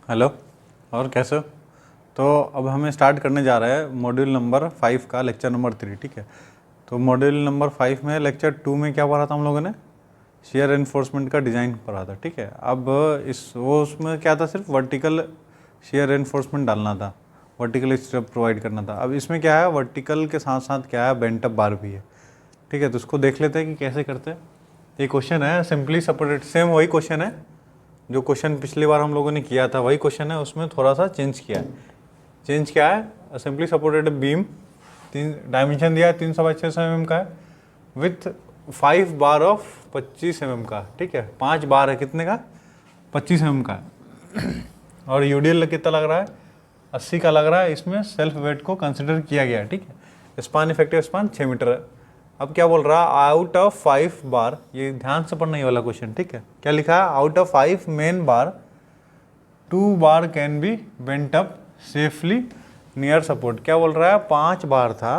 Hello. और कैसे हो? तो अब हमें स्टार्ट करने जा रहे हैं मॉड्यूल नंबर 5 का लेक्चर नंबर 3। ठीक है, तो मॉड्यूल नंबर 5 में लेक्चर 2 में क्या पढ़ा था हम लोगों ने? शेयर एनफोर्समेंट का डिज़ाइन पढ़ा था। ठीक है, अब उसमें क्या था, सिर्फ वर्टिकल शेयर एनफोर्समेंट डालना था, वर्टिकल स्ट्रप प्रोवाइड करना था। अब इसमें क्या है, वर्टिकल के साथ साथ क्या है, बेंट अप बार भी है। ठीक है, तो उसको देख लेते हैं कि कैसे करते हैं। ये क्वेश्चन है सिंपली सपोर्टेड, सेम वही क्वेश्चन है जो क्वेश्चन पिछली बार हम लोगों ने किया था, वही क्वेश्चन है, उसमें थोड़ा सा चेंज किया है। चेंज क्या है, सिंपली सपोर्टेड बीम, तीन डायमेंशन दिया है, 300/600 mm का है, विथ 5 बार ऑफ 25 mm का। ठीक है, 5 बार है, कितने का? 25 mm का है। और यूडीएल कितना लग रहा है? 80 का लग रहा है। इसमें सेल्फ वेट को कंसिडर किया गया है। ठीक है, स्पान इफेक्टिव स्पान 6 मीटर है। अब क्या बोल रहा है, आउट ऑफ 5 बार, ये ध्यान से पढ़ना ये वाला क्वेश्चन। ठीक है, क्या लिखा है, out of 5 main bar 2 bar can be bent up safely near support. क्या बोल रहा है, 5 बार था,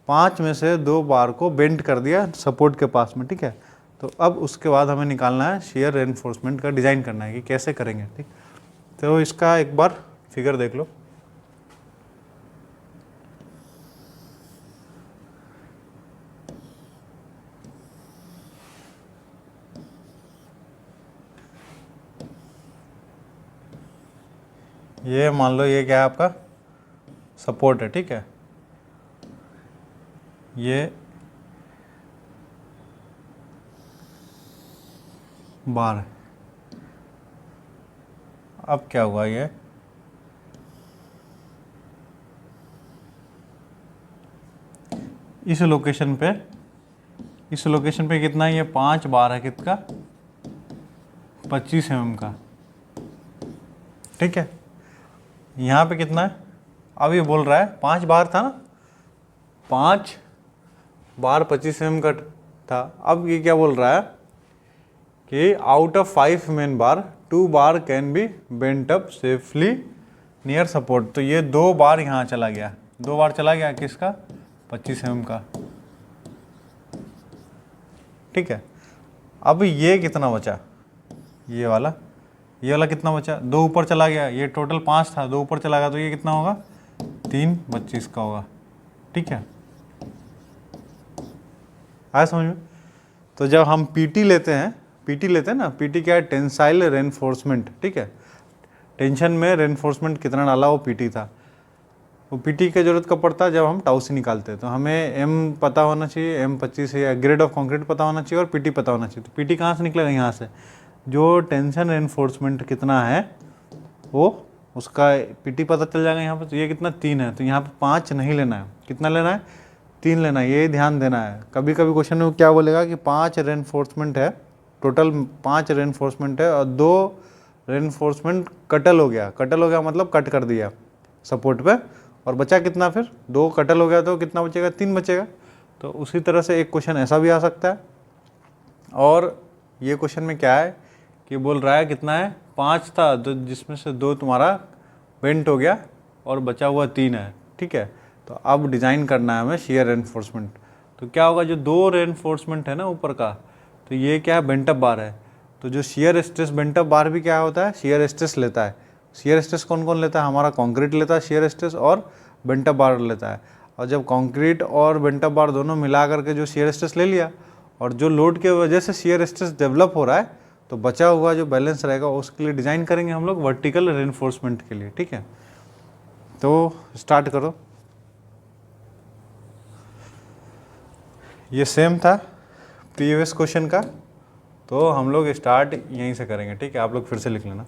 5 में से 2 बार को बेंट कर दिया सपोर्ट के पास में। ठीक है, तो अब उसके बाद हमें निकालना है शेयर रेनफोर्समेंट का डिज़ाइन करना है कि कैसे करेंगे। ठीक, तो इसका एक बार फिगर देख लो। ये मान लो ये क्या है, आपका सपोर्ट है। ठीक है, ये बार है। अब क्या हुआ, ये इस लोकेशन पे कितना है, ये 5 बार है, कितना? 25 mm का। ठीक है, यहाँ पे कितना है? अब ये बोल रहा है 5 बार था ना, 5 बार 25 mm का था। अब ये क्या बोल रहा है कि out of 5 main bar 2 bar can be bent up safely near support. तो ये 2 बार यहाँ चला गया, 2 बार चला गया, किसका? 25 mm का। ठीक है, अब ये कितना बचा, ये वाला कितना बचा? 2 ऊपर चला गया, ये टोटल 5 था, 2 ऊपर चला गया, तो ये कितना होगा? 3 25 का होगा। ठीक है, आया समझ में? तो जब हम पीटी लेते हैं ना, पीटी क्या है? Tensile reinforcement. ठीक है, टेंशन में रेनफोर्समेंट कितना डाला, वो पीटी था। वो पीटी की जरूरत कब पड़ता है, जब हम टाउ सी निकालते हैं। तो हमें एम पता होना चाहिए, M25 या ग्रेड ऑफ कंक्रीट पता होना चाहिए, और पीटी पता होना चाहिए। तो पीटी कहाँ से निकलेगा? यहाँ से। जो टेंशन रेनफोर्समेंट कितना है, वो उसका पीटी पता चल जाएगा यहाँ पे। तो ये कितना? 3 है, तो यहाँ पे 5 नहीं लेना है, कितना लेना है? 3 लेना है, ये ध्यान देना है। कभी कभी क्वेश्चन में क्या बोलेगा कि 5 रेनफोर्समेंट है, टोटल 5 रेनफोर्समेंट है, और 2 रेनफोर्समेंट कटल हो गया मतलब कट कर दिया सपोर्ट पे, और बचा कितना? फिर 2 कटल हो गया, तो कितना बचेगा? 3 बचेगा। तो उसी तरह से एक क्वेश्चन ऐसा भी आ सकता है। और ये क्वेश्चन में क्या है कि बोल रहा है कितना है, 5 था, जिसमें से 2 तुम्हारा बेंट हो गया और बचा हुआ 3 है। ठीक है, तो अब डिज़ाइन करना है हमें शेयर रेनफोर्समेंट। तो क्या होगा, जो 2 रेनफोर्समेंट है ना ऊपर का, तो ये क्या है? बेंट अप बार है। तो जो शेयर स्ट्रेस बेंट अप बार भी क्या होता है? शेयर स्ट्रेस लेता है। शेयर स्ट्रेस कौन कौन लेता है? हमारा कंक्रीट लेता है शेयर स्ट्रेस, और बेंट अप बार लेता है। और जब कंक्रीट और बेंट अप बार दोनों मिला करके जो शेयर स्ट्रेस ले लिया, और जो लोड के वजह से शेयर स्ट्रेस डेवलप हो रहा है, तो बचा हुआ जो बैलेंस रहेगा उसके लिए डिज़ाइन करेंगे हम लोग वर्टिकल रेनफोर्समेंट के लिए। ठीक है, तो स्टार्ट करो। ये सेम था प्रीवियस क्वेश्चन का, तो हम लोग स्टार्ट यहीं से करेंगे। ठीक है, आप लोग फिर से लिख लेना।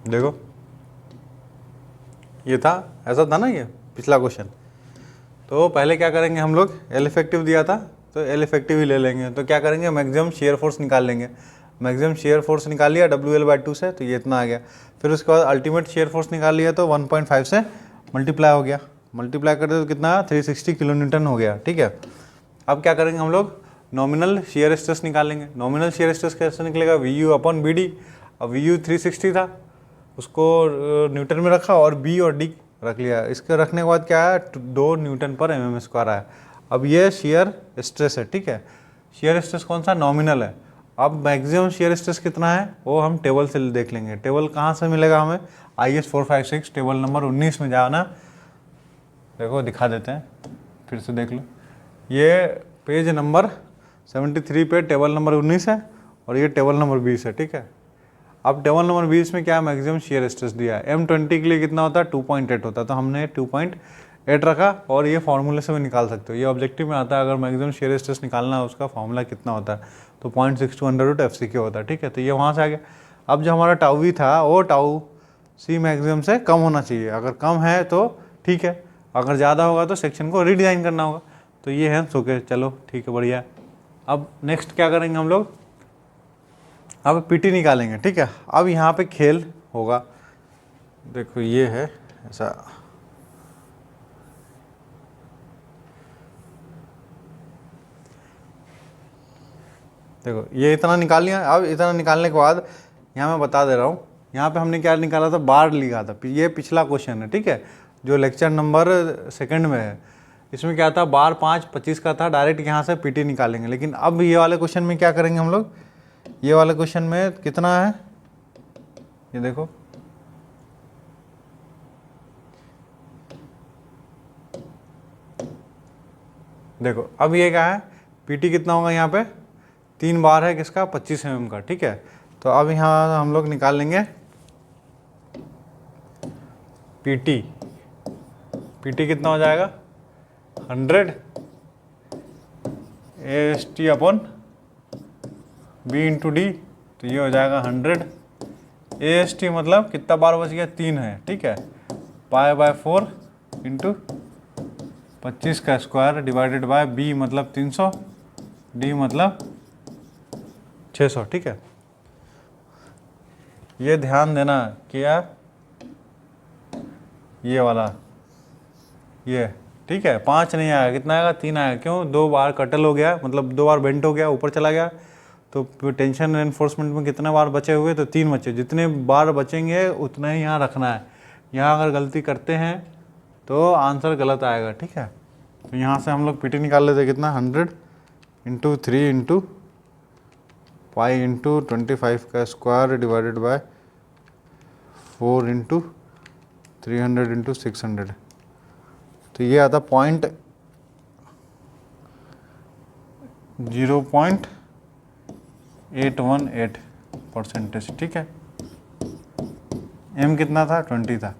देखो, ये था, ऐसा था ना ये पिछला क्वेश्चन। तो पहले क्या करेंगे हम लोग, एल इफेक्टिव दिया था, तो एल इफेक्टिव ही ले लेंगे। तो क्या करेंगे, मैक्सिमम शेयर फोर्स निकाल लेंगे। मैक्सिमम शेयर फोर्स निकाल लिया WL/2 से, तो ये इतना आ गया। फिर उसके बाद अल्टीमेट शेयर फोर्स निकाल लिया, तो 1.5 से मल्टीप्लाई हो गया। मल्टीप्लाई करते तो कितना? 360 किलोन्यूटन हो गया। ठीक है, अब क्या करेंगे हम लोग, नॉमिनल शेयर स्ट्रेस निकालेंगे। नॉमिनल शेयर स्ट्रेस कैसे निकलेगा? VU/BD। अब VU 360 था, उसको न्यूटन में रखा, और B और D रख लिया। इसके रखने के बाद क्या है, 2 N/mm² आया। अब ये शेयर स्ट्रेस है। ठीक है, शेयर स्ट्रेस कौन सा? नॉमिनल है। अब मैक्सिमम शियर स्ट्रेस कितना है वो हम टेबल से देख लेंगे। टेबल कहाँ से मिलेगा हमें, IS 456 टेबल नंबर 19 में जाना। देखो दिखा देते हैं, फिर से देख लो। ये पेज नंबर 73 पे टेबल नंबर 19 है और ये टेबल नंबर 20 है, ठीक है। अब टेबल नंबर 20 में क्या मैक्सिमम शियर स्ट्रेस दिया है, M20 के लिए कितना होता है 2.8 होता है, तो हमने 2.8 रखा और ये फॉर्मूले से भी निकाल सकते हो। ये ऑब्जेक्टिव में आता है, अगर मैक्सिमम शियर स्ट्रेस निकालना है उसका फॉर्मूला कितना होता है, तो 0.62 होता है, ठीक है। तो ये वहाँ से आ गया। अब जो हमारा टाउ वी था वो टाउ सी मैक्सिमम से कम होना चाहिए, अगर कम है तो ठीक है, अगर ज़्यादा होगा तो सेक्शन को रीडिज़ाइन करना होगा। तो ये है ओके, चलो ठीक है, बढ़िया। अब नेक्स्ट क्या करेंगे हम लोग, अब पीटी निकालेंगे, ठीक है। अब यहाँ पे खेल होगा, देखो ये है ऐसा, देखो ये इतना निकाल लिया। अब इतना निकालने के बाद यहाँ मैं बता दे रहा हूँ, यहाँ पे हमने क्या निकाला था, बार लिखा था। ये पिछला क्वेश्चन है, ठीक है, जो लेक्चर नंबर 2 में है। इसमें क्या था, बार 5-25 का था, डायरेक्ट यहाँ से पीटी निकालेंगे। लेकिन अब ये वाले क्वेश्चन में क्या करेंगे हम लोग, ये वाले क्वेश्चन में कितना है, ये देखो, देखो अब ये क्या है, पीटी कितना होगा यहाँ पे, 3 बार है किसका, 25 mm का, ठीक है। तो अब यहाँ हम लोग निकाल लेंगे पीटी। पीटी कितना हो जाएगा, 100 AST upon B into D, तो ये हो जाएगा 100 AST मतलब कितना बार बच गया, 3 है, ठीक है। π/4 इंटू 25 का स्क्वायर डिवाइडेड बाय B मतलब 300, D मतलब 600, ठीक है। ये ध्यान देना क्या, ये वाला ये, ठीक है, 5 नहीं आएगा, कितना आएगा, 3 आएगा। क्यों, 2 बार कटल हो गया, मतलब 2 बार बेंट हो गया, ऊपर चला गया। तो टेंशन एनफोर्समेंट में कितने बार बचे हुए, तो 3 बचे। जितने बार बचेंगे उतना ही यहाँ रखना है। यहाँ अगर गलती करते हैं तो आंसर गलत आएगा, ठीक है। तो यहाँ से हम लोग पीटी निकाल लेते हैं, कितना, 100 इंटू 3 इंटू पाई इंटू 25 का square divided by 4 into 300 into 600। तो ये आता 0.818%, ठीक है। M कितना था, 20 था।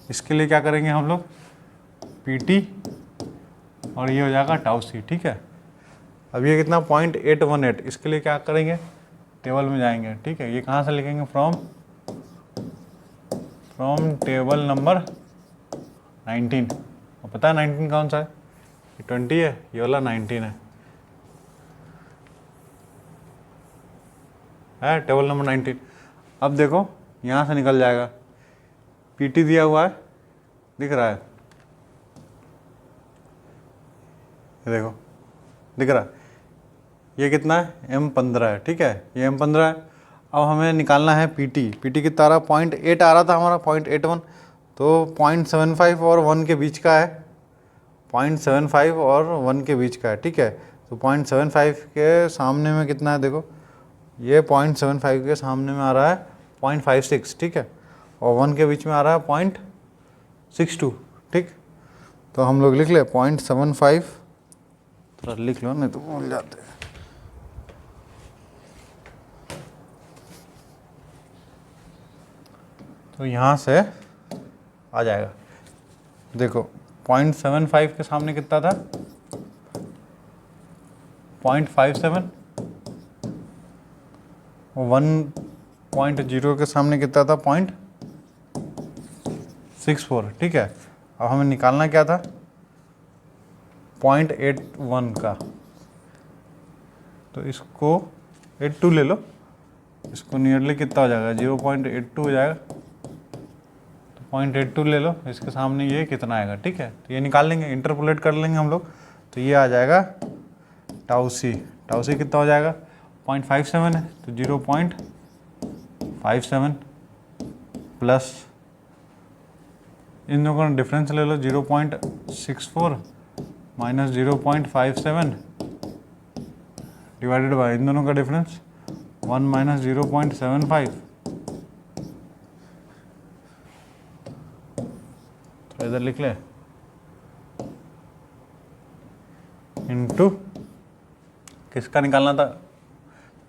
इसके लिए क्या करेंगे हम लोग, पीटी और ये हो जाएगा टाउ सी, ठीक है। अब ये कितना, 0.818, इसके लिए क्या करेंगे, टेबल में जाएंगे, ठीक है। ये कहाँ से लिखेंगे, फ्रॉम टेबल नंबर 19। और पता है 19 कौन सा है, ये 20 है, ये वाला 19 है टेबल नंबर 19। अब देखो यहाँ से निकल जाएगा, पीटी दिया हुआ है, दिख रहा है, ये देखो दिख रहा है, ये कितना है, M15 है, ठीक है, ये M15 है। अब हमें निकालना है पीटी। पीटी कितना आ रहा, 0.8 आ रहा था हमारा, 0.81, तो 0.75 और 1 के बीच का है, 0.75 और 1 के बीच का है, ठीक है। तो 0.75 के सामने में कितना है, देखो ये 0.75 के सामने में आ रहा है 0.56, ठीक है, और 1 के बीच में आ रहा है 0.62, ठीक। तो हम लोग लिख ले 0.75, थोड़ा लिख लो नहीं तो भूल जाते हैं। तो यहाँ से आ जाएगा, देखो 0.75 के सामने कितना था, 0.57, 1.0 के सामने कितना था, 0.64, ठीक है। अब हमें निकालना क्या था, 0.81 का, तो इसको 82 ले लो, इसको नियरली कितना हो जाएगा, 0.82 हो जाएगा, तो 0.82 ले लो, इसके सामने ये कितना आएगा, ठीक है। तो ये निकाल लेंगे, इंटरपोलेट कर लेंगे हम लोग, तो ये आ जाएगा टाउ सी कितना हो जाएगा, 0.57 है, तो 0.57 प्लस इन दोनों का डिफरेंस ले लो, 0.64 माइनस 0.57 डिवाइडेड बाय इन दोनों का डिफरेंस 1 माइनस 0.75, तो इधर लिख ले इनटू किसका निकालना था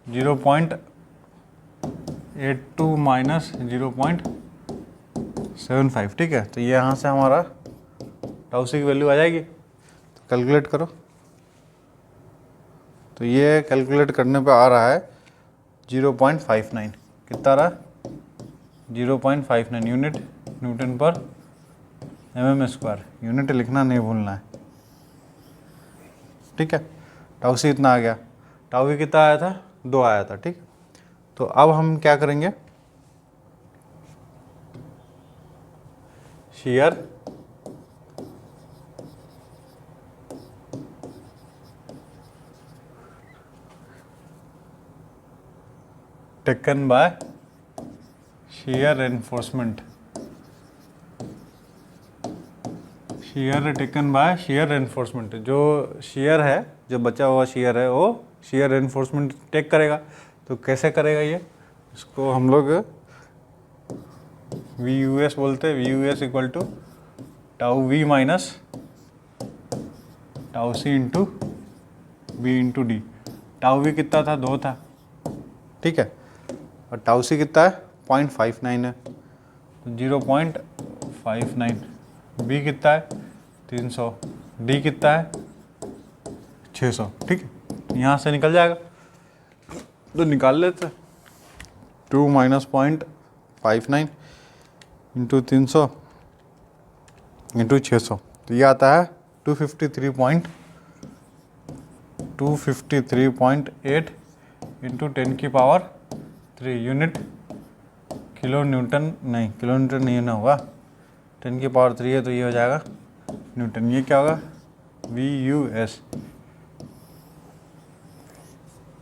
0.82 माइनस 0.75, ठीक है। तो ये यहाँ से हमारा टाउ सी की वैल्यू आ जाएगी। तो कैलकुलेट करो, तो ये कैलकुलेट करने पे आ रहा है 0.59, कितना रहा 0.59 यूनिट न्यूटन पर mm स्क्वायर। यूनिट लिखना नहीं भूलना है, ठीक है। टाउ सी इतना आ गया, टाउ वी कितना आया था 2 आया था, ठीक। तो अब हम क्या करेंगे, shear taken by shear reinforcement, shear taken by shear reinforcement. जो शियर है, जो बचा हुआ शियर है, वो शियर रेनफोर्समेंट टेक करेगा। तो कैसे करेगा ये, इसको हम लोग वी यू एस बोलते हैं। V U S equal to tau V minus tau C into B into D. Tau V कितना था 2 था, ठीक है, और टाउ सी कितना है 0.59 है, तो 0.59। बी कितना है 300, डी कितना है 600, ठीक है। यहाँ से निकल जाएगा, तो निकाल लेते हैं। 2 माइनस 0.59 इंटू 300 इंटू 600, तो ये आता है 253.8 इंटू 10 की पावर 3 यूनिट किलो न्यूटन, नहीं किलो न्यूटन नहीं ना होगा, 10 की पावर 3 है, तो ये हो जाएगा न्यूटन। ये क्या होगा वी यू एस।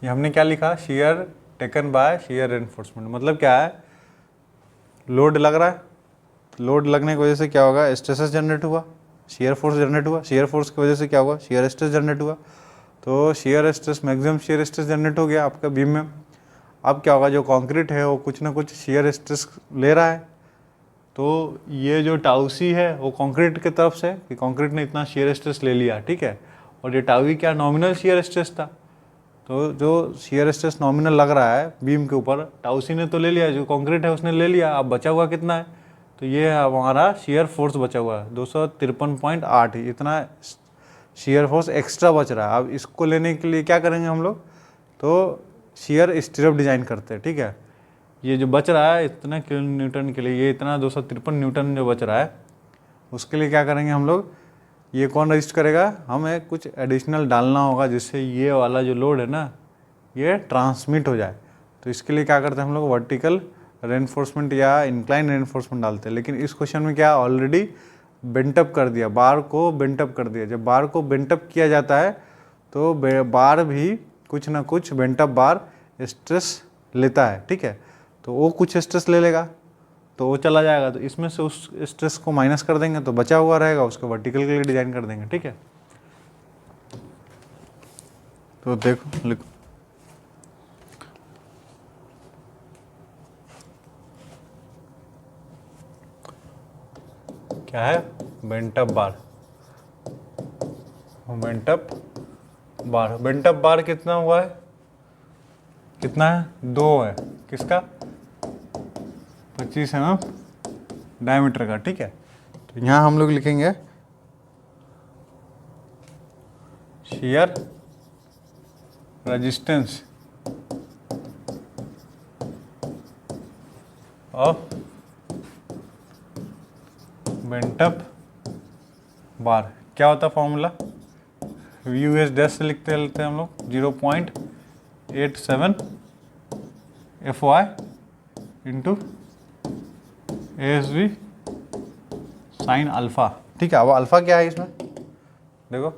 ये हमने क्या लिखा, shear taken by shear reinforcement. मतलब क्या है, लोड लग रहा है, लोड लगने की वजह से क्या होगा, स्ट्रेसेस जनरेट हुआ, शियर फोर्स जनरेट हुआ, शियर फोर्स की वजह से क्या हुआ, शियर स्ट्रेस जनरेट हुआ। तो shear stress, maximum shear stress generate हो गया आपका बीम में। अब क्या होगा, जो कंक्रीट है वो कुछ ना कुछ शियर स्ट्रेस ले रहा है। तो ये जो टाउ सी है वो कंक्रीट की तरफ से, कि कंक्रीट ने इतना शियर स्ट्रेस ले लिया, ठीक है। और ये टाउ वी क्या नॉमिनल शियर स्ट्रेस था, तो जो शियर स्ट्रेस नॉमिनल लग रहा है बीम के ऊपर, टाउ सी ने तो ले लिया, जो कंक्रीट है उसने ले लिया। अब बचा हुआ कितना है, तो ये हमारा शियर फोर्स बचा हुआ है 253.8, इतना शियर फोर्स एक्स्ट्रा बच रहा है। अब इसको लेने के लिए क्या करेंगे हम लोग, तो शियर स्टिरअप डिजाइन करते हैं, ठीक है। ये जो बच रहा है इतना किलो न्यूटन के लिए, ये इतना 253 न्यूटन जो बच रहा है, उसके लिए क्या करेंगे हम लोग, ये कौन रजिस्ट करेगा, हमें कुछ एडिशनल डालना होगा जिससे ये वाला जो लोड है ना ये ट्रांसमिट हो जाए। तो इसके लिए क्या करते हैं हम लोग, वर्टिकल रेनफोर्समेंट या इंक्लाइन रेनफोर्समेंट डालते हैं। लेकिन इस क्वेश्चन में क्या ऑलरेडी बेंटअप कर दिया, बार को बेंटअप कर दिया। जब बार को बेंटअप किया जाता है तो बार भी कुछ ना कुछ बेंटअप बार स्ट्रेस लेता है, ठीक है। तो वो कुछ स्ट्रेस ले लेगा तो वो चला जाएगा, तो इसमें से उस स्ट्रेस को माइनस कर देंगे तो बचा हुआ रहेगा, उसको वर्टिकल के लिए डिजाइन कर देंगे, ठीक है। तो देखो लिखो, क्या है, बेंटअप बार, बेंटअप बार। बेंटअप बार कितना हुआ है, कितना है 2 है, किसका 25 mm डायमीटर का, ठीक है। तो यहाँ हम लोग लिखेंगे शियर रेजिस्टेंस ऑफ बेंटअप बार। क्या होता है फॉर्मूला, यू एस डैश से लिखते हैं हम लोग 0.87 FY into ASV sine alpha, ठीक है। अब अल्फ़ा क्या है इसमें, देखो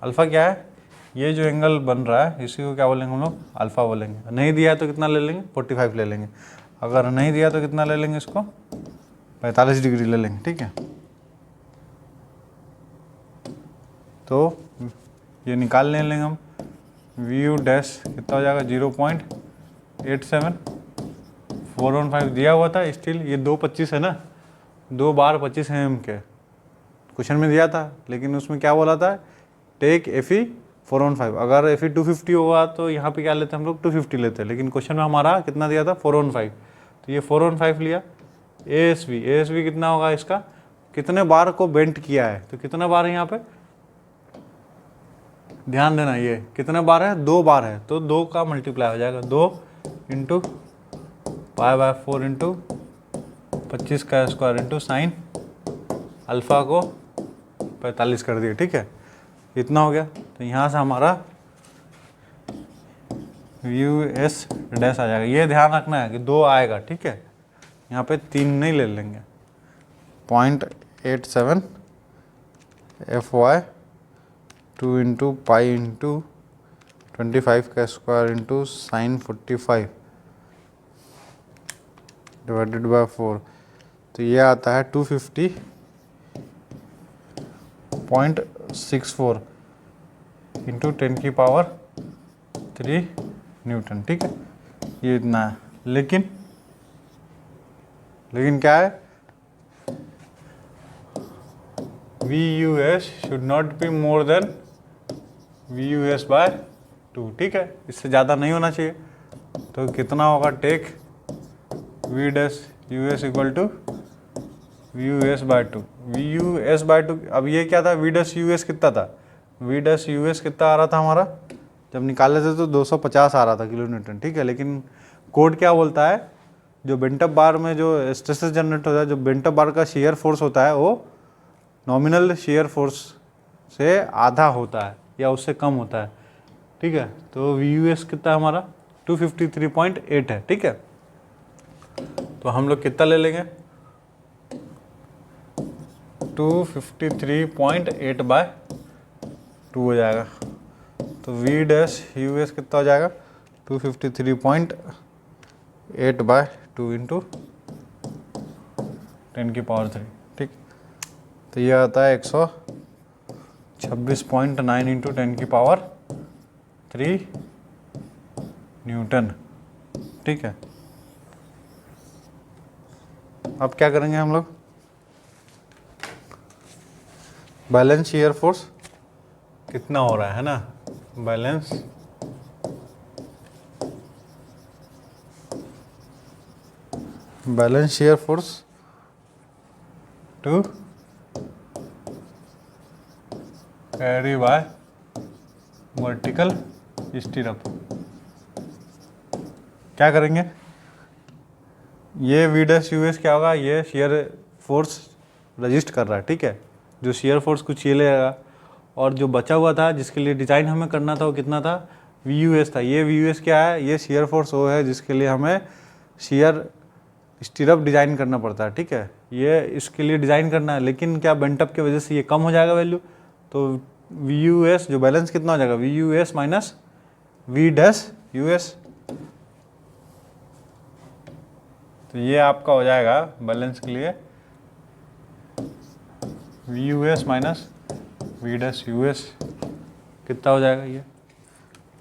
अल्फ़ा क्या है, ये जो एंगल बन रहा है इसी को क्या बोलेंगे हम लोग, अल्फ़ा बोलेंगे। नहीं दिया तो कितना ले लेंगे, 45 ले लेंगे। अगर नहीं दिया तो कितना ले लेंगे, इसको 45 डिग्री ले लेंगे, ठीक है। तो ये निकाल लेंगे हम वी यू डैश कितना हो जाएगा 0.87 415 दिया हुआ था स्टील, ये 225 है ना, 2 बार 25 mm के क्वेश्चन में दिया था, लेकिन उसमें क्या बोला था टेक Fe 415। अगर Fe 250 होगा तो यहाँ पे क्या लेते हैं हम लोग 250 लेते हैं, लेकिन क्वेश्चन में हमारा कितना दिया था 415, तो ये 415 लिया। ASV कितना होगा इसका, कितने बार को बेंट किया है, तो कितना बार है यहाँ पे ध्यान देना, ये कितने बार है 2 बार है, तो 2 का मल्टीप्लाई हो जाएगा 2 इंटू π/4 इंटू 25 का स्क्वायर इंटू साइन अल्फ़ा को 45 कर दिए, ठीक है, इतना हो गया। तो यहाँ से हमारा US डैश आ जाएगा। ये ध्यान रखना है कि 2 आएगा, ठीक है, यहाँ पे 3 नहीं ले लेंगे। 0.87 FY 2 इंटू पाई इंटू 25 का square into sine 45 divided by 4, तो ये आता है 250.64 इंटू 10 की पावर 3 न्यूटन, ठीक है, ये इतना है। लेकिन क्या है, VUS should not be more than VUS/2, ठीक है, इससे ज़्यादा नहीं होना चाहिए। तो कितना होगा take V dash US equal to VUS/2 VUS/2। अब ये क्या था, V डैश US कितना था, V डैश US कितना आ रहा था हमारा, जब निकाले थे तो 250 आ रहा था किलो न्यूटन, ठीक है, लेकिन कोड क्या बोलता है, जो बेंटअप बार में जो स्ट्रेसेस जनरेट होता है, जो बेंटअप बार का शेयर फोर्स होता है वो नॉमिनल शेयर फोर्स से आधा होता है या उससे कम होता है, ठीक है। तो VUS कितना हमारा 253.8 है, ठीक है। तो हम लोग कितना ले लेंगे 253.8/2 हो जाएगा। तो V डैश US कितना हो जाएगा 253.8/2 इंटू 10 की पावर 3, ठीक। तो ये आता है 126.9 इंटू 10 की पावर 3 न्यूटन, ठीक है। अब क्या करेंगे हम लोग, बैलेंस शियर फोर्स कितना हो रहा है ना, balance shear force to carry by vertical stirrup. क्या करेंगे, ये V डैश US क्या होगा, ये शेयर फोर्स रजिस्ट कर रहा है, ठीक है, जो शेयर फोर्स कुछ ये लेगा, और जो बचा हुआ था जिसके लिए डिज़ाइन हमें करना था वो कितना था VUS था। ये VUS क्या है, ये शेयर फोर्स वो है जिसके लिए हमें शेयर स्टीरअप डिज़ाइन करना पड़ता है, ठीक है, ये इसके लिए डिज़ाइन करना है। लेकिन क्या बेंटअप की वजह से ये कम हो जाएगा वैल्यू, तो VUS जो बैलेंस कितना हो जाएगा VUS minus V dash US, तो ये आपका हो जाएगा बैलेंस के लिए VUS minus V dash US कितना हो जाएगा, ये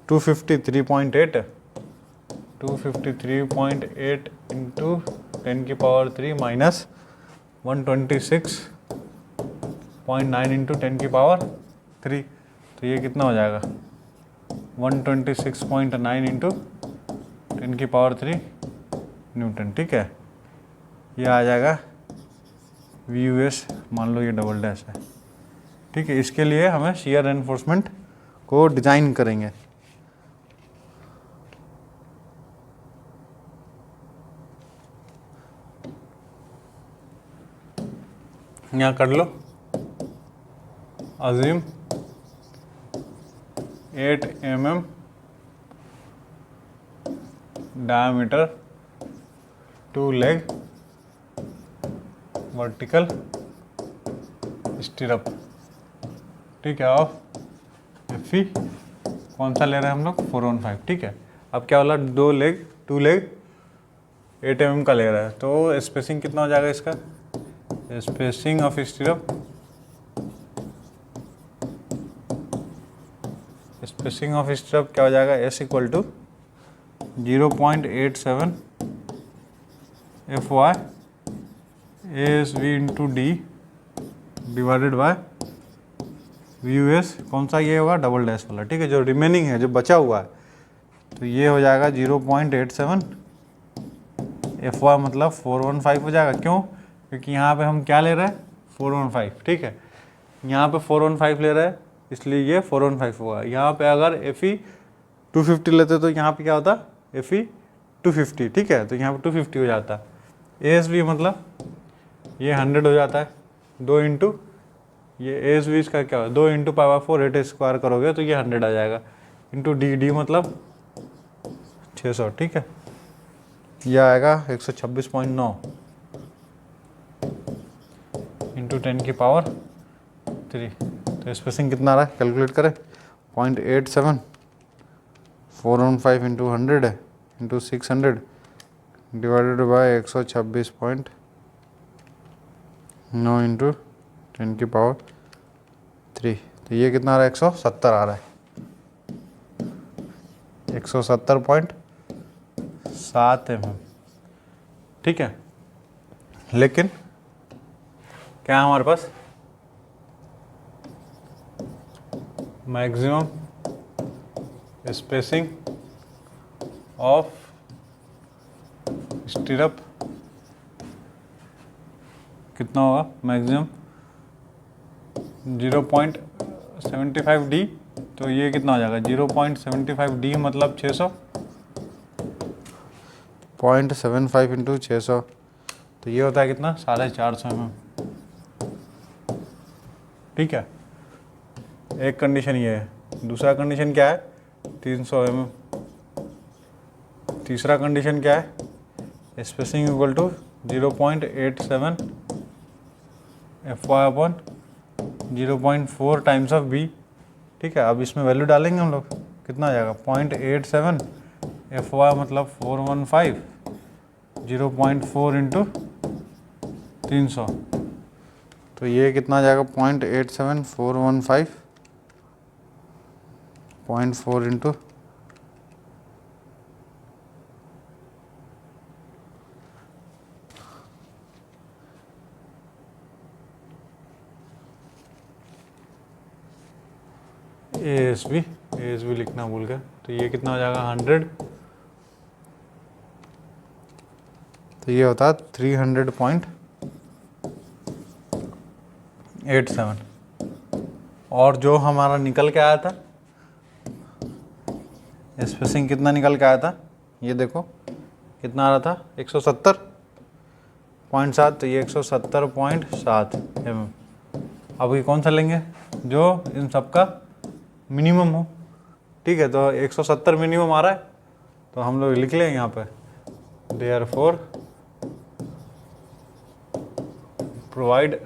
253.8 इंटू 10 की पावर 3 माइनस 126.9 इंटू 10 की पावर 3, तो ये कितना हो जाएगा 126.9 इंटू 10 की पावर 3 न्यूटन, ठीक है। ये आ जाएगा VUS, मान लो ये डबल डैश है, ठीक है। इसके लिए हमें शियर एनफोर्समेंट को डिज़ाइन करेंगे। यहाँ कर लो, अजीम 8 mm डायमीटर 2 लेग वर्टिकल स्टीरअप, ठीक है, ऑफ Fe कौन सा ले रहे हैं हम लोग 415, ठीक है। अब क्या बोला 2 लेग 8 mm का ले रहा है, तो स्पेसिंग कितना हो जाएगा इसका, spacing of spacing of stub क्या हो जाएगा, S equal to 0.87 F Y S V into D divided by V U S, कौन सा ये होगा, डबल डैश वाला, ठीक है, जो रिमेनिंग है, जो बचा हुआ है, तो ये हो जाएगा 0.87 एफ वाई मतलब 415 हो जाएगा। क्यों? क्योंकि यहाँ पे हम क्या ले रहे हैं, 415, ठीक है, यहाँ पे 415 ले रहे हैं, इसलिए ये 415 होगा। यहाँ पे अगर एफ ई 250 लेते तो यहाँ पे क्या होता, एफ ई 250, ठीक है, तो यहाँ पे 250 हो जाता। ए एस वी मतलब ये 100 हो जाता है, 2 इंटू ये ए एस वी इसका क्या होगा, 2 इंटू पाई बाय 4 8 स्क्वायर करोगे तो ये 100 आ जाएगा, इंटू डी, डी मतलब 600, ठीक है, यह आएगा 126.9 इंटू 10 की पावर 3। तो स्पेसिंग कितना आ रहा है, कैलकुलेट करें, 0.87 415 इंटू 100 है इंटू 600 डिवाइडेड बाय 126.9 इंटू 10 की पावर 3। तो ये कितना आ रहा है, 170 आ रहा है, 170.7 mm, ठीक है। लेकिन क्या है हमारे पास, मैक्सिमम स्पेसिंग ऑफ स्टिरअप कितना होगा, मैक्सिमम 0.75 डी, तो ये कितना हो जाएगा 0.75 डी मतलब 600, 0.75 इंटू 600, तो ये होता है कितना, 450 mm, ठीक है। एक कंडीशन ये है, दूसरा कंडीशन क्या है, 300 mm, तीसरा कंडीशन क्या है, spacing equal to 0.87 F Y upon 0.4 times of B, ठीक है। अब इसमें वैल्यू डालेंगे हम लोग, कितना आ जाएगा, 0.87 एफ वाई मतलब 415, 0.4 इंटू 300, तो ये कितना आ जाएगा, 0.87 415 0.4 इंटू ए एस बी लिखना भूल गया, तो ये कितना हो जाएगा 100, तो ये होता है 300.87। और जो हमारा निकल के आया था, स्पेसिंग कितना निकल के आया था, ये देखो कितना आ रहा था, 170.7, तो ये 170.7 mm। अब ये कौन सा लेंगे, जो इन सब का मिनिमम हो, ठीक है, तो 170 मिनिमम आ रहा है, तो हम लोग लिख लें यहाँ पे, therefore provide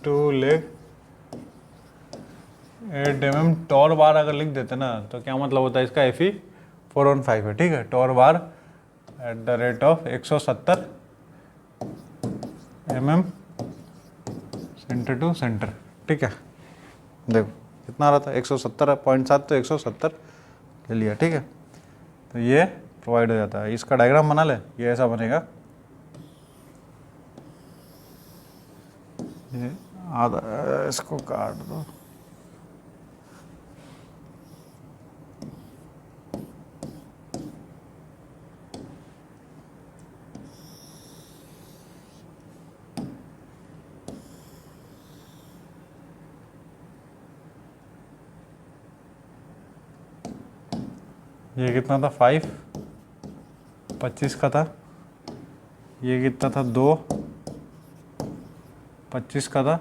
two leg 8 mm tor bar अगर लिख देते ना, तो क्या मतलब होता है इसका, एफ ई 415 है, ठीक है, tor bar at the rate of 170 mm centre to centre, ठीक है। देखो कितना आ रहा था, 170.7, तो 170 ले लिया, ठीक है, तो ये प्रोवाइड हो जाता है। इसका डायग्राम बना ले, ये ऐसा बनेगा, ये आधा, इसको काट दो, ये कितना था 5, 25 का था, ये कितना था 2, 25 का था,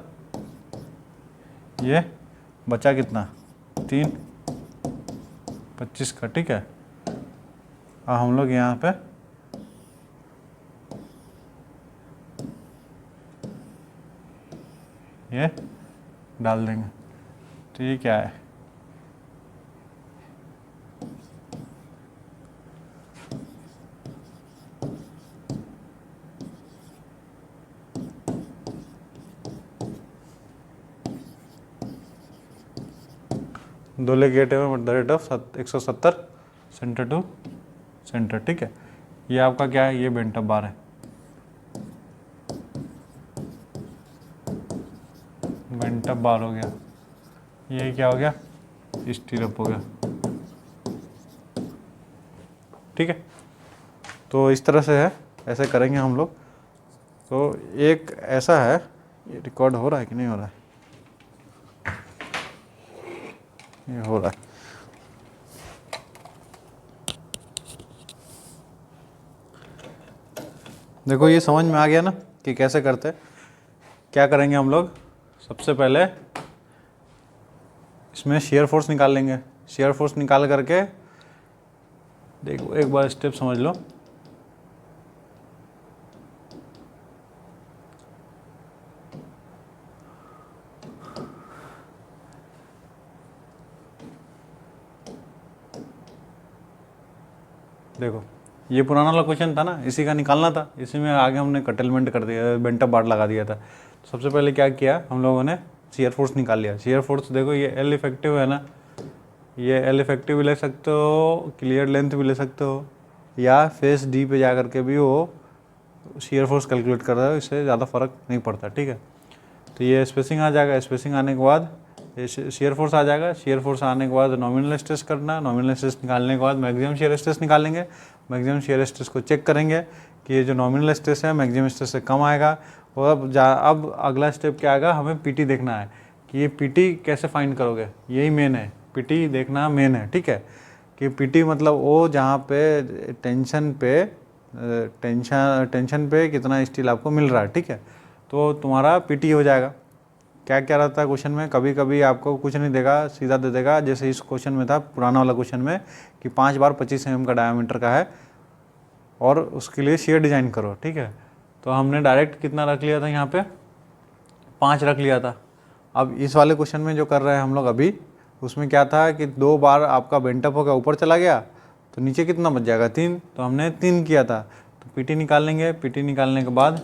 ये बचा कितना 3, 25 का, ठीक है। अब हम लोग यहाँ पे ये डाल देंगे, तो ये क्या है, 2 leg 8 mm at the rate of 170 centre to centre, ठीक है। ये आपका क्या है, ये बेंट अप बार है, बेंट अप बार हो गया। ये क्या हो गया, स्टीरअप हो गया, ठीक है। तो इस तरह से है, ऐसे करेंगे हम लोग। तो एक ऐसा है, ये रिकॉर्ड हो रहा है कि नहीं हो रहा है, ये हो रहा है। देखो ये समझ में आ गया ना कि कैसे करते। क्या करेंगे हम लोग, सबसे पहले इसमें शेयर फोर्स निकाल लेंगे। शेयर फोर्स निकाल करके देखो एक बार स्टेप समझ लो। देखो ये पुराना वाला क्वेश्चन था ना, इसी का निकालना था, इसी में आगे हमने कटेलमेंट कर दिया, बेंट अप बार लगा दिया था। सबसे पहले क्या किया हम लोगों ने, शेयर फोर्स निकाल लिया। शेयर फोर्स देखो ये एल इफेक्टिव है ना, ये एल इफेक्टिव भी ले सकते हो, क्लियर लेंथ भी ले सकते हो, या फेस डी पे जा करके भी वो शेयर फोर्स कैलकुलेट कर रहा है, इससे ज़्यादा फर्क नहीं पड़ता, ठीक है। तो ये स्पेसिंग आ जाएगा, स्पेसिंग आने के बाद ये शेयर फोर्स आ जाएगा। शेयर फोर्स आने के बाद नॉमिनल स्ट्रेस करना, नॉमिनल स्ट्रेस निकालने के बाद मैक्सिमम शेयर स्ट्रेस निकालेंगे। मैक्सिमम शेयर स्ट्रेस को चेक करेंगे कि ये जो नॉमिनल स्ट्रेस है मैक्सिमम स्ट्रेस से कम आएगा। और अब अगला स्टेप क्या आएगा, हमें पीटी देखना है कि ये पीटी कैसे फाइंड करोगे, यही मेन है, पीटी देखना मेन है, ठीक है। कि पीटी मतलब वो जहाँ पे टेंशन पे कितना स्टील आपको मिल रहा है, ठीक है। तो तुम्हारा पीटी हो जाएगा। क्या क्या रहता है क्वेश्चन में, कभी कभी आपको कुछ नहीं देगा, सीधा दे देगा, जैसे इस क्वेश्चन में था, पुराना वाला क्वेश्चन में, कि 5 बार 25 mm का डायमीटर का है और उसके लिए शेयर डिज़ाइन करो, ठीक है। तो हमने डायरेक्ट कितना रख लिया था, यहाँ पे 5 रख लिया था। अब इस वाले क्वेश्चन में जो कर रहे हैं हम लोग अभी, उसमें क्या था कि 2 बार आपका बेंटअप होकर ऊपर चला गया, तो नीचे कितना बच जाएगा, 3। तो हमने 3 किया था। तो पीटी निकाल लेंगे। पीटी निकालने के बाद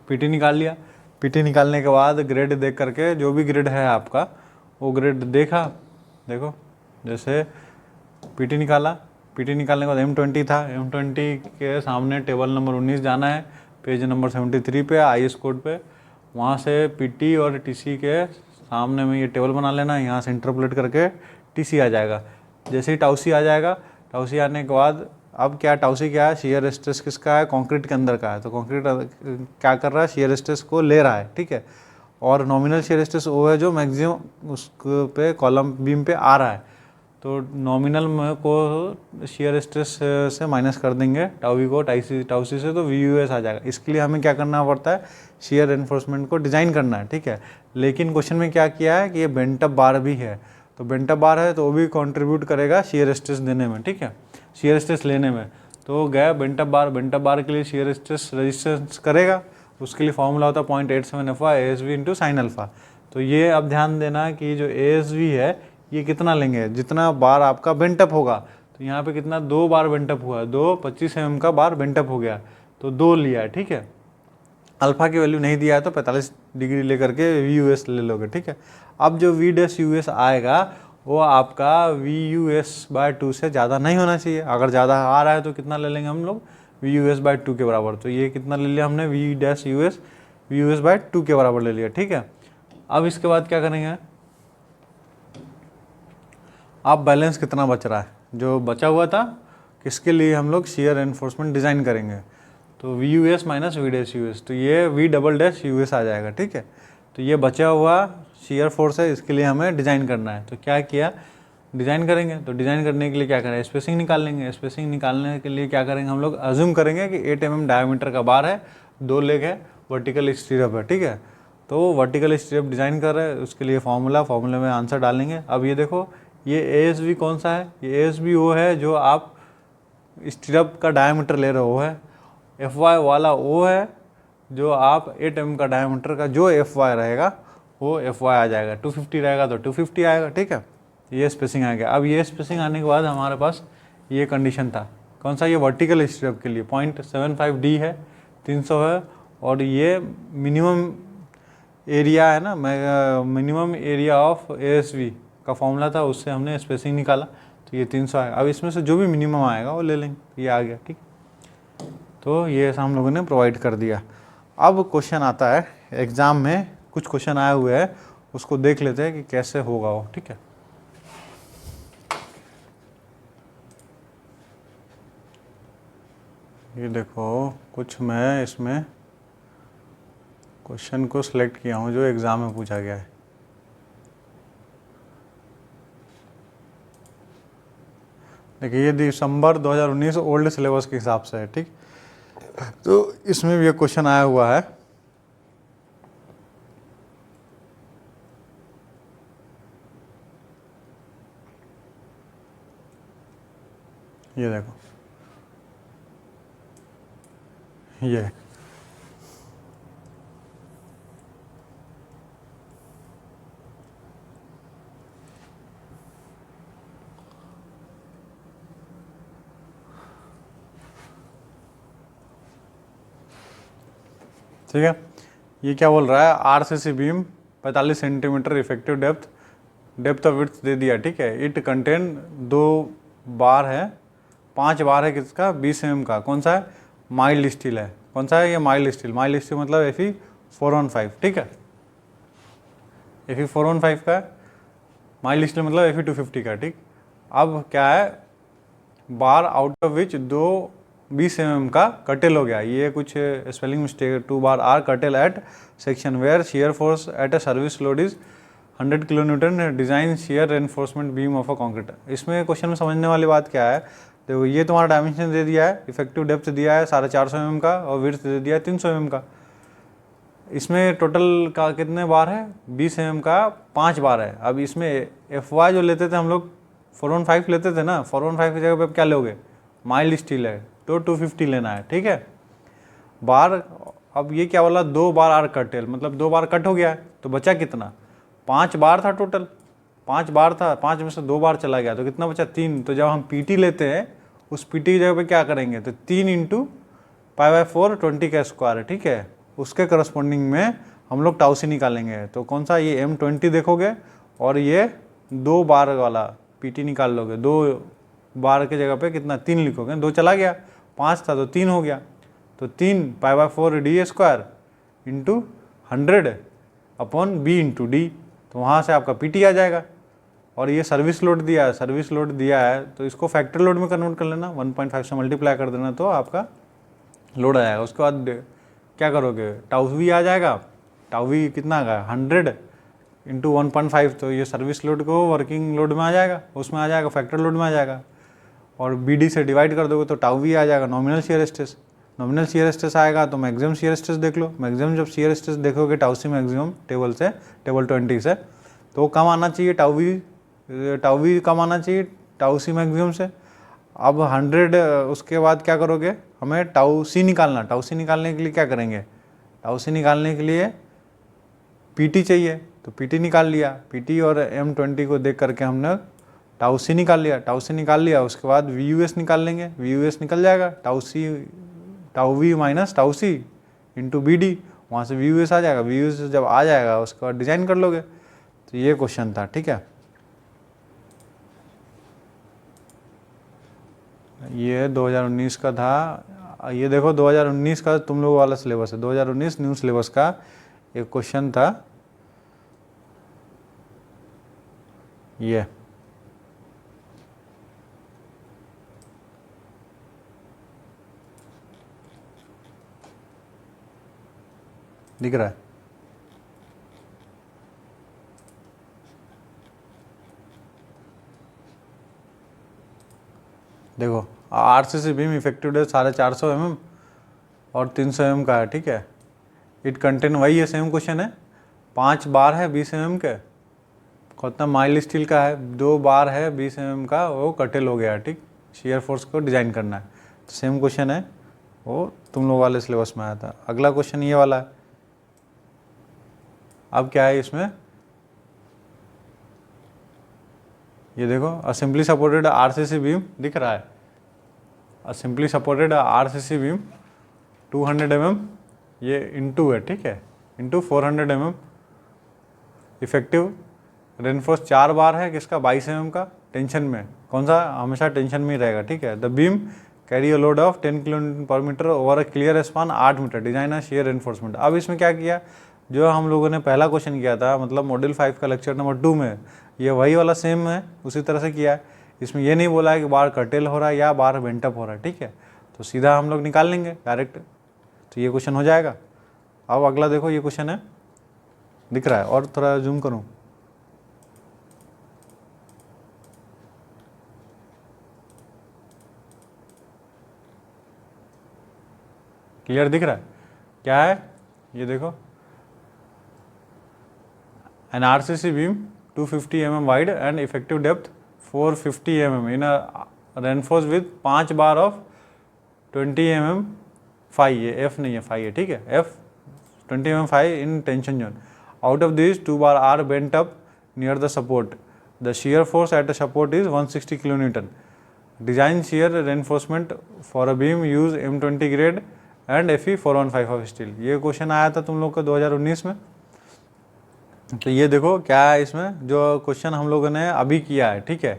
पीटी निकाल लिया। पीटी निकालने के बाद ग्रेड देख करके, जो भी ग्रेड है आपका वो ग्रेड देखा। देखो जैसे पीटी निकाला, पीटी निकालने के बाद M20 था, M20 के सामने टेबल नंबर 19 जाना है, पेज नंबर 73 पे IS कोड पे। वहाँ से पीटी और टीसी के सामने में ये टेबल बना लेना, यहाँ से इंटरपोलेट करके टीसी आ जाएगा। जैसे ही टाउसी आ जाएगा, टाउसी आने के बाद अब क्या, टाउसी क्या है, शेयर स्ट्रेस किसका है, कंक्रीट के अंदर का है। तो कंक्रीट क्या कर रहा है, शेयर स्ट्रेस को ले रहा है, ठीक है। और नॉमिनल शेयर स्ट्रेस वो है जो मैक्सिमम उस पे कॉलम बीम पे आ रहा है। तो नॉमिनल को शेयर स्ट्रेस से माइनस कर देंगे टाउवी को टाउसी से, तो VUS आ जाएगा। इसके लिए हमें क्या करना पड़ता है, शेयर एनफोर्समेंट को डिज़ाइन करना है, ठीक है। लेकिन क्वेश्चन में क्या किया है कि ये बेंटअप बार भी है, तो बेंटअप बार है तो वो भी कंट्रीब्यूट करेगा शेयर स्ट्रेस देने में, ठीक है, शेयर स्ट्रेस लेने में। तो गया बेंटअप बार के लिए शेयर स्ट्रेस रेजिस्टेंस करेगा, उसके लिए फॉर्मूला होता है 0.87 FY ASV into sine alpha. तो ये अब ध्यान देना कि जो ASV है ये कितना लेंगे, जितना बार आपका बेंटअप होगा। तो यहाँ पे कितना, 2 बार बेंटअप हुआ, 2 25 mm का बार बेंटअप हो गया, तो 2 लिया है, ठीक है। अल्फा की वैल्यू नहीं दिया है तो 45 डिग्री लेकर के VUS ले लोगे, ठीक है। अब जो V' आएगा वो आपका VUS/2 से ज़्यादा नहीं होना चाहिए। अगर ज़्यादा आ रहा है तो कितना ले लेंगे हम लोग, VUS/2 के बराबर। तो ये कितना ले लिया हमने, VUS/2 के बराबर ले लिया, ठीक है। अब इसके बाद क्या करेंगे, अब बैलेंस कितना बच रहा है, जो बचा हुआ था किसके लिए हम लोग शेयर एनफोर्समेंट डिज़ाइन करेंगे। तो VUS माइनस V'US, तो ये V'US आ जाएगा, ठीक है। तो ये बचा हुआ शेयर फोर्स है, इसके लिए हमें डिज़ाइन करना है। तो क्या किया, डिज़ाइन करेंगे। तो डिज़ाइन करने के लिए क्या करें, स्पेसिंग निकाल लेंगे। स्पेसिंग निकालने के लिए क्या करेंगे हम लोग, अज्यूम करेंगे कि 8 mm डायमीटर का बार है, 2 लेग है, वर्टिकल स्टीरअप है, ठीक है। तो वर्टिकल स्टीरअप डिज़ाइन कर रहे हैं, उसके लिए फॉर्मूले में आंसर डालेंगे। अब ये देखो, ये ASV कौन सा है, ये ASV वो है जो आप स्टीरअप का डायमीटर ले रहे हो, है FY वाला वो है जो आप 8 mm का डायमीटर का जो FY रहेगा वो FY आ जाएगा। 250 रहेगा तो 250 आएगा, ठीक है। ये स्पेसिंग आ गया। अब ये स्पेसिंग आने के बाद हमारे पास ये कंडीशन था, कौन सा, ये वर्टिकल स्टीरअप के लिए 0.75D है, 300 है, और ये मिनिमम एरिया है ना, मिनिमम एरिया ऑफ एएसवी का फॉर्मूला था, उससे हमने स्पेसिंग निकाला, तो ये 300 आएगा। अब इसमें से जो भी मिनिमम आएगा वो ले लेंगे, ये आ गया, ठीक। तो ये ऐसा हम लोगों ने प्रोवाइड कर दिया। अब क्वेश्चन आता है एग्ज़ाम में, कुछ क्वेश्चन आए हुए हैं, उसको देख लेते हैं कि कैसे होगा वो, ठीक है। ये देखो, कुछ मैं इसमें क्वेश्चन को सिलेक्ट किया हूँ जो एग्ज़ाम में पूछा गया है। देखिए ये दिसंबर 2019 ओल्ड सिलेबस के हिसाब से है, ठीक। तो इसमें भी एक क्वेश्चन आया हुआ है, ये देखो, ये ठीक है। ये क्या बोल रहा है, RCC beam 45 centimetre effective depth of width दे दिया, ठीक है। इट कंटेन 2 बार है, 5 बार है किसका, 20 mm का, कौन सा है, माइल्ड स्टील है। कौन सा है ये, माइल्ड स्टील। माइल्ड स्टील मतलब Fe 415, ठीक है। Fe 415 का, माइल्ड स्टील मतलब Fe 250 का, ठीक। अब क्या है, bar out of which 20 mm का कटेल हो गया, ये कुछ spelling mistake, 2 bar are curtailed at section where shear force at a service load is 100 kN design shear reinforcement beam of a concrete. इसमें क्वेश्चन में समझने वाली बात क्या है, देखो ये तुम्हारा डायमेंशन दे दिया है, इफेक्टिव डेप्थ दिया है 450 mm का, और विड्थ दे दिया है 300 mm का। इसमें टोटल का कितने बार है, 20 mm का 5 बार है। अब इसमें FY जो लेते थे हम लोग 415 लेते थे ना, 415 की जगह पे क्या लोगे, माइल्ड स्टील है तो 250 लेना है, ठीक है। बार, अब ये क्या बोला, 2 बार आर कटेल मतलब 2 बार कट हो गया है, तो बचा कितना, 5 बार था टोटल, 5 बार था, 5 में से 2 बार चला गया, तो कितना बचा, 3। तो जब हम पीटी लेते हैं उस पीटी की जगह पे क्या करेंगे, तो 3 × π/4 20 का स्क्वायर है, ठीक है। उसके करस्पॉन्डिंग में हम लोग टाउसी निकालेंगे, तो कौन सा, ये M20 देखोगे, और ये 2 बार वाला पीटी निकाल लोगे, 2 बार के जगह पे कितना, 3 लिखोगे, 2 चला गया, 5 था तो 3 हो गया, तो 3 π/4 d² × 100 अपॉन b × d, तो वहाँ से आपका पीटी आ जाएगा। और ये सर्विस लोड दिया है, सर्विस लोड दिया है तो इसको फैक्ट्री लोड में कन्वर्ट कर लेना, 1.5 से मल्टीप्लाई कर देना तो आपका लोड आ जाएगा। उसके बाद क्या करोगे, टाउ वी आ जाएगा, टाउ वी कितना आ गया, 100 × 1.5, तो ये सर्विस लोड को वर्किंग लोड में आ जाएगा, उसमें आ जाएगा, फैक्ट्री लोड में आ जाएगा। और BD से डिवाइड कर दोगे तो टाउ वी आ जाएगा, nominal shear stress. Nominal shear stress आएगा तो मैक्सिमम शियर स्ट्रेस देख लो, मैक्सिमम जब शियर स्ट्रेस देखोगे टाउसी मैक्सिमम टेबल 20 से, तो कम आना चाहिए, टाउ वी कम आना चाहिए टाउसी मैक्सिमम से। अब 100, उसके बाद क्या करोगे, हमें टाउ सी निकालना, टाउ सी निकालने के लिए क्या करेंगे, टाउ सी निकालने के लिए पीटी चाहिए, तो पीटी निकाल लिया, पीटी और M20 को देख करके हमने टाउ सी निकाल लिया, टाउ सी निकाल लिया। उसके बाद VUS निकाल लेंगे, VUS निकल जाएगा, tau V minus tau C into BD, वहाँ से VUS आ जाएगा, VUS जब आ जाएगा उसके बाद डिज़ाइन कर लोगे। तो ये क्वेश्चन था, ठीक है। ये 2019 का था, ये देखो 2019 का तुम लोगों वाला सिलेबस है, 2019 न्यू सिलेबस का एक क्वेश्चन था ये, दिख रहा है, देखो RCC beam effective depth 450 mm और 300 mm का है, ठीक है। इट कंटेन, वही है, सेम क्वेश्चन है, 5 बार है 20 mm के, कितना माइल्ड स्टील का है, 2 बार है 20 mm का, वो कटेल हो गया, ठीक। शियर फोर्स को डिज़ाइन करना है, तो सेम क्वेश्चन है, वो तुम लोग वाले सिलेबस में आया था। अगला क्वेश्चन ये वाला है। अब क्या है इसमें, ये देखो, a simply supported RCC beam दिख रहा है, a simply supported RCC beam 200 mm, ये इंटू है, ठीक है, इंटू 400 mm इफेक्टिव रेनफोर्स 4 बार है किसका 22 mm का टेंशन में, कौन सा हमेशा टेंशन में ही रहेगा, ठीक है। The beam carry a load of 10 kN/m over a clear span 8 metre, design a shear reinforcement. अब इसमें क्या किया, जो हम लोगों ने पहला क्वेश्चन किया था, मतलब मॉड्यूल 5 का लेक्चर नंबर 2 में, ये वही वाला सेम है, उसी तरह से किया है। इसमें ये नहीं बोला है कि बार कर्टेल हो रहा है या बार बेंटअप हो रहा है, ठीक है। तो सीधा हम लोग निकाल लेंगे डायरेक्ट, तो ये क्वेश्चन हो जाएगा। अब अगला देखो, ये क्वेश्चन है, दिख रहा है, और थोड़ा जूम करूँ, क्लियर दिख रहा है, क्या है ये देखो, an RCC beam 250 mm wide and effective depth 450 mm in reinforce with 5 bar of 20 mm phi, ये एफ नहीं है फाई है, ठीक है, F 20 mm phi in tension zone. Out of this 2 bar are bent up near the support, the shear force at the support is 160 kN। Design shear reinforcement for a beam use M20 grade and FE 415 of steel. ये question आया था तुम लोग को 2019 में। तो ये देखो क्या है इसमें, जो क्वेश्चन हम लोगों ने अभी किया है, ठीक है,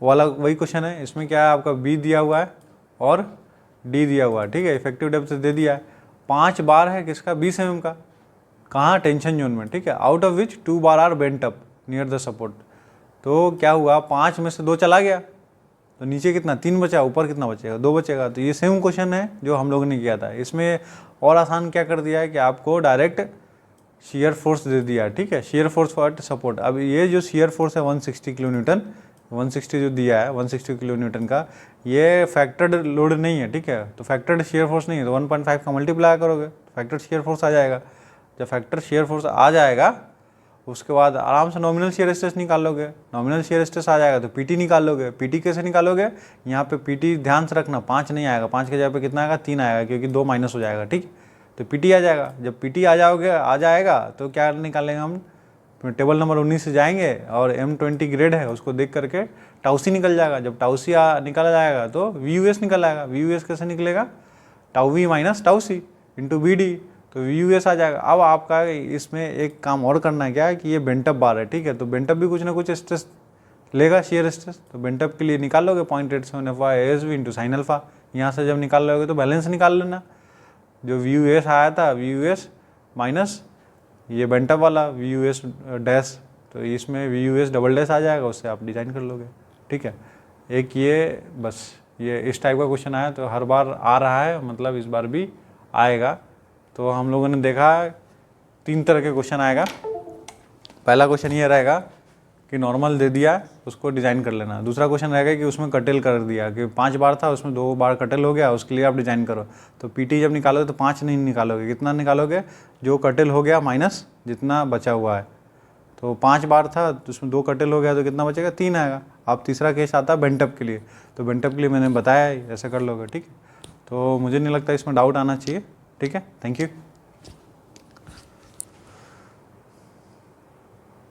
वो वाला वही क्वेश्चन है। इसमें क्या है, आपका B दिया हुआ है और D दिया हुआ है, ठीक है, इफेक्टिव डेप्थ दे दिया है, 5 बार है किसका 20 mm का, कहाँ टेंशन जोन में, ठीक है, out of which 2 bar are bent up near the support. तो क्या हुआ, 5 में से 2 चला गया, तो नीचे कितना 3 बचा, ऊपर कितना बचेगा 2 बचेगा। तो ये सेम क्वेश्चन है जो हम लोगों ने किया था। इसमें और आसान क्या कर दिया है कि आपको डायरेक्ट शियर फोर्स दे दिया, ठीक है, शियर फोर्स फॉर सपोर्ट। अब ये जो शियर फोर्स है 160 kN, 160 जो दिया है 160 kN का, ये फैक्टर्ड लोड नहीं है, ठीक है, तो फैक्टर्ड शियर फोर्स नहीं है, तो 1.5 का मल्टीप्लाई करोगे फैक्टर्ड शियर फोर्स आ जाएगा। जब फैक्टर शियर फोर्स आ जाएगा उसके बाद आराम से नॉमिनल शियर स्ट्रेस निकाल लोगे, नॉमिनल शियर स्ट्रेस आ जाएगा तो पीटी निकाल लोगे। पीटी कैसे निकालोगे, यहाँ पे पीटी ध्यान से रखना 5 नहीं आएगा, 5 के जगह पे कितना आएगा 3 आएगा, क्योंकि 2 माइनस हो जाएगा, ठीक। तो पीटी आ जाएगा, जब पीटी आ जाएगा तो क्या निकालेंगे हम, टेबल नंबर 19 से जाएंगे और M20 ग्रेड है उसको देख करके टाउसी निकल जाएगा। जब टाउसी निकाला जाएगा तो VUS निकल आएगा। VUS कैसे निकलेगा, tau V minus tau C into BD, तो VUS आ जाएगा। अब आपका इसमें एक काम और करना है, क्या है कि ये बेंटअप बार है, ठीक है, तो बेंटअप भी कुछ ना कुछ स्ट्रेस लेगा, शियर स्ट्रेस। तो बेंटअप के लिए निकाल लोगे 0.87 FY ASB into sine alpha. यहाँ से जब निकाल लोगे तो बैलेंस निकाल लेना, जो VUS आया था VUS माइनस ये बेंटअप वाला VUS डैश, तो इसमें VUS डबल डैश आ जाएगा, उससे आप डिज़ाइन कर लोगे, ठीक है। एक ये बस ये इस टाइप का क्वेश्चन आया, तो हर बार आ रहा है, मतलब इस बार भी आएगा। तो हम लोगों ने देखा 3 तरह के क्वेश्चन आएगा। पहला क्वेश्चन ये रहेगा कि नॉर्मल दे दिया उसको डिज़ाइन कर लेना। दूसरा क्वेश्चन रहेगा कि उसमें कटेल कर दिया, कि 5 बार था उसमें 2 बार कटेल हो गया, उसके लिए आप डिज़ाइन करो। तो पीटी जब निकालोगे तो 5 नहीं निकालोगे, कितना निकालोगे, जो कटेल हो गया माइनस जितना बचा हुआ है। तो 5 बार था तो उसमें 2 कटेल हो गया तो कितना बचेगा 3 आएगा। अब तीसरा केस आता है बेंटअप के लिए, तो बेंटअप के लिए मैंने बताया ऐसे कर लोगे, ठीक है। तो मुझे नहीं लगता इसमें डाउट आना चाहिए, ठीक है, थैंक यू।